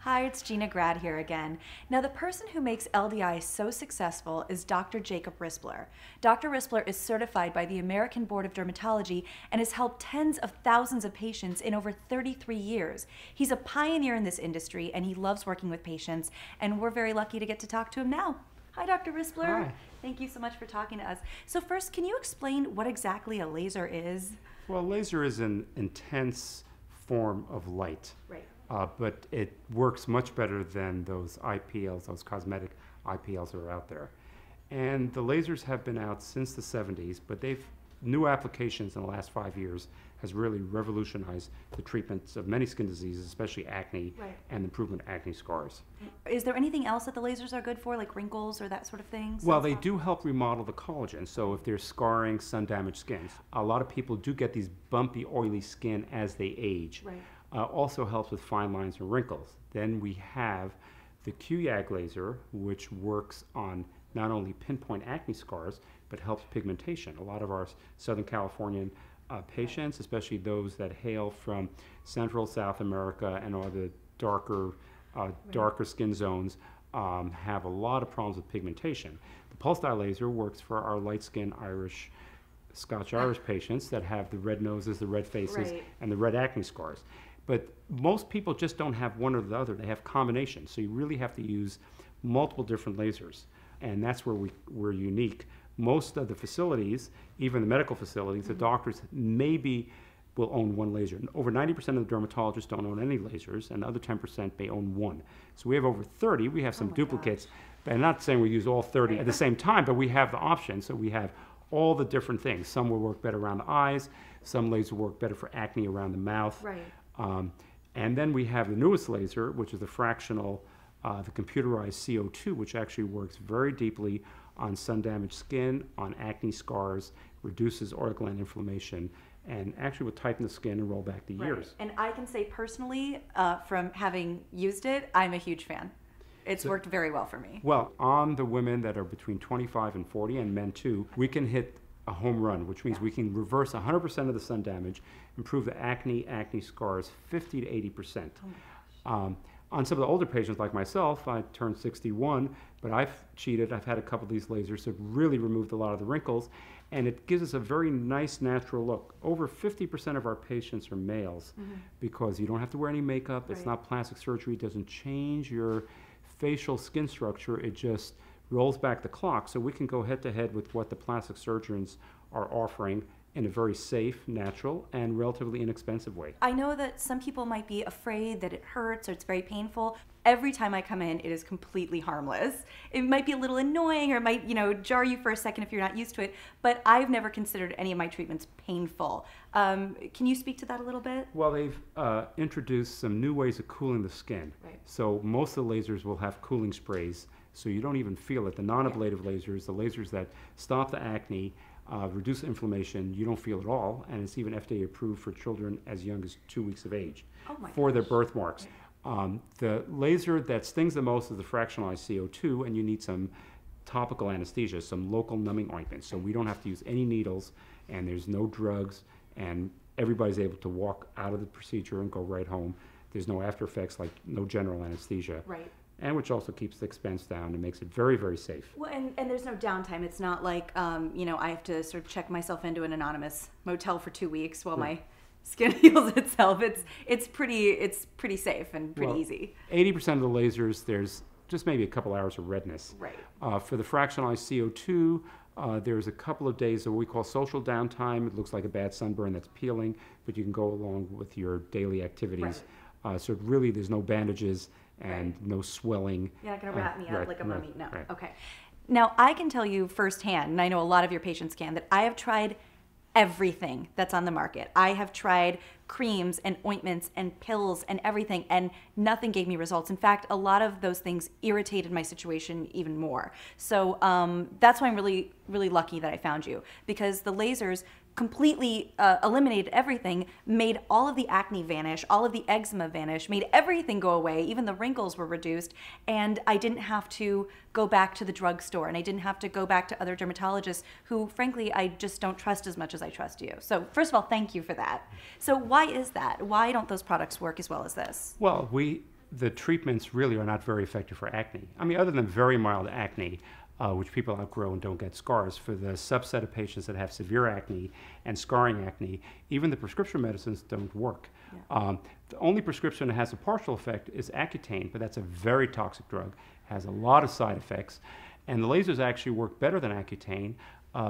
Hi, it's Gina Grad here again. Now, the person who makes LDI so successful is Dr. Jacob Rispler. Dr. Rispler is certified by the American Board of Dermatology and has helped tens of thousands of patients in over 33 years. He's a pioneer in this industry and he loves working with patients, and we're very lucky to get to talk to him now. Hi, Dr. Rispler. Hi. Thank you so much for talking to us. So first, can you explain what exactly a laser is? Well, laser is an intense form of light. Right. But it works much better than those IPLs, those cosmetic IPLs that are out there. And the lasers have been out since the 70s, but new applications in the last 5 years has really revolutionized the treatments of many skin diseases, especially acne, Right. and improvement of acne scars. Is there anything else that the lasers are good for, like wrinkles or that sort of thing? Well, they do help remodel the collagen. So if there's scarring, sun-damaged skin, a lot of people do get these bumpy, oily skin as they age. Right. Also helps with fine lines and wrinkles. Then we have the QYAG laser, which works on not only pinpoint acne scars, but helps pigmentation. A lot of our Southern Californian patients, especially those that hail from Central South America and all the darker skin zones, have a lot of problems with pigmentation. The pulse dye laser works for our light skin Irish, Scotch-Irish patients that have the red noses, the red faces, Right. and the red acne scars. But most people just don't have one or the other. They have combinations. So you really have to use multiple different lasers. And that's where we're unique. Most of the facilities, even the medical facilities, the doctors maybe will own one laser. Over 90% of the dermatologists don't own any lasers, and the other 10% may own one. So we have over 30. We have some duplicates. But I'm not saying we use all 30 at the same time, but we have the option. So we have all the different things. Some will work better around the eyes. Some lasers work better for acne around the mouth. Right. And then we have the newest laser, which is the fractional, the computerized CO2, which actually works very deeply on sun-damaged skin, on acne scars, reduces oil gland inflammation, and actually will tighten the skin and roll back the years. And I can say personally, from having used it, I'm a huge fan. It's worked very well for me. Well, on the women that are between 25 and 40, and men too, we can hit a home run, which means we can reverse 100% of the sun damage, improve the acne scars 50 to 80%. On some of the older patients like myself, I turned 61, but I've cheated. I've had a couple of these lasers that really removed a lot of the wrinkles, and it gives us a very nice natural look. Over 50% of our patients are males because you don't have to wear any makeup. It's not plastic surgery. It doesn't change your facial skin structure. It just rolls back the clock, so we can go head to head with what the plastic surgeons are offering in a very safe, natural, and relatively inexpensive way. I know that some people might be afraid that it hurts or it's very painful. Every time I come in, it is completely harmless. It might be a little annoying or it might, jar you for a second if you're not used to it, but I've never considered any of my treatments painful. Can you speak to that a little bit? Well, they've introduced some new ways of cooling the skin. Right. So most of the lasers will have cooling sprays, so you don't even feel it. The non-ablative lasers, the lasers that stop the acne, reduce inflammation, you don't feel it all, and it's even FDA approved for children as young as 2 weeks of age for their birthmarks. The laser that stings the most is the fractionalized CO2, and you need some topical anesthesia, some local numbing ointment. So we don't have to use any needles, and there's no drugs, and everybody's able to walk out of the procedure and go right home. There's no after effects, like no general anesthesia. Right. And which also keeps the expense down and makes it very, very safe. Well, and there's no downtime. It's not like, I have to sort of check myself into an anonymous motel for 2 weeks while my skin heals itself. It's pretty safe and pretty easy. 80% of the lasers, there's just maybe a couple hours of redness. Right. For the fractionalized CO2, there's a couple of days of what we call social downtime. It looks like a bad sunburn that's peeling, but you can go along with your daily activities. So really, there's no bandages and no swelling. You're not going to wrap me up like a mummy. No. Right. Okay. Now, I can tell you firsthand, and I know a lot of your patients can, that I have tried everything that's on the market. I have tried creams and ointments and pills and everything, and nothing gave me results. In fact, a lot of those things irritated my situation even more. So that's why I'm really, really lucky that I found you, because the lasers completely eliminated everything, made all of the acne vanish, all of the eczema vanish, made everything go away, even the wrinkles were reduced, and I didn't have to go back to the drugstore, and I didn't have to go back to other dermatologists who, frankly, I just don't trust as much as I trust you. So first of all, thank you for that. So why is that? Why don't those products work as well as this? Well, the treatments really are not very effective for acne. I mean, other than very mild acne, which people outgrow and don't get scars, for the subset of patients that have severe acne and scarring acne, even the prescription medicines don't work. Yeah. The only prescription that has a partial effect is Accutane, but that's a very toxic drug, has a lot of side effects, and the lasers actually work better than Accutane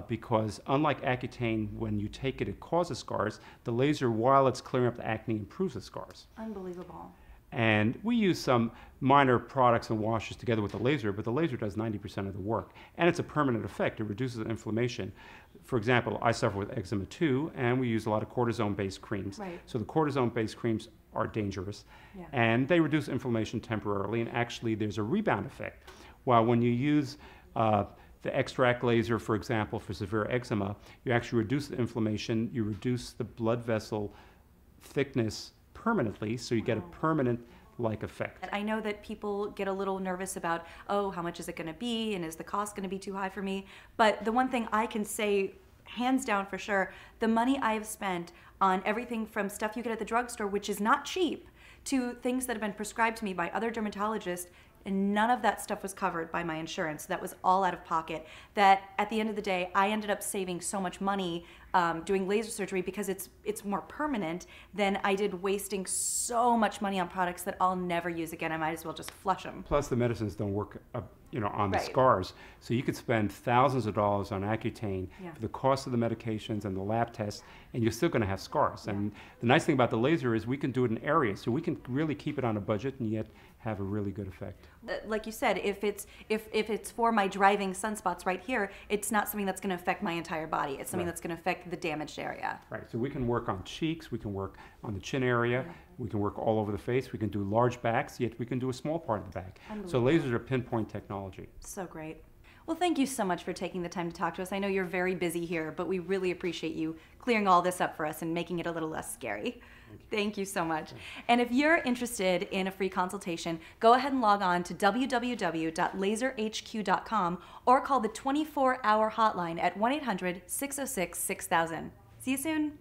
because unlike Accutane, when you take it, it causes scars. The laser, while it's clearing up the acne, improves the scars. Unbelievable. And we use some minor products and washes together with the laser, but the laser does 90% of the work. And it's a permanent effect. It reduces inflammation. For example, I suffer with eczema too, and we use a lot of cortisone-based creams. Right. So the cortisone-based creams are dangerous, and they reduce inflammation temporarily, and actually there's a rebound effect. While when you use the extract laser, for example, for severe eczema, you actually reduce the inflammation, you reduce the blood vessel thickness permanently, so you get a permanent-like effect. I know that people get a little nervous about, oh, how much is it going to be, and is the cost going to be too high for me? But the one thing I can say, hands down for sure, the money I have spent on everything from stuff you get at the drugstore, which is not cheap, to things that have been prescribed to me by other dermatologists, and none of that stuff was covered by my insurance. That was all out of pocket. That at the end of the day, I ended up saving so much money doing laser surgery because it's more permanent than I did wasting so much money on products that I'll never use again. I might as well just flush them. Plus, the medicines don't work, on the scars. So you could spend thousands of dollars on Accutane for the cost of the medications and the lab tests, and you're still going to have scars. And the nice thing about the laser is we can do it in areas, so we can really keep it on a budget and yet have a really good effect. Like you said, if it's for my driving sunspots right here, it's not something that's going to affect my entire body. It's something that's going to affect the damaged area. Right. So we can work on cheeks, we can work on the chin area, we can work all over the face, we can do large backs, yet we can do a small part of the back. So lasers are pinpoint technology. So great. Well, thank you so much for taking the time to talk to us. I know you're very busy here, but we really appreciate you clearing all this up for us and making it a little less scary. Thank you so much. And if you're interested in a free consultation, go ahead and log on to www.laserhq.com or call the 24-hour hotline at 1-800-606-6000. See you soon.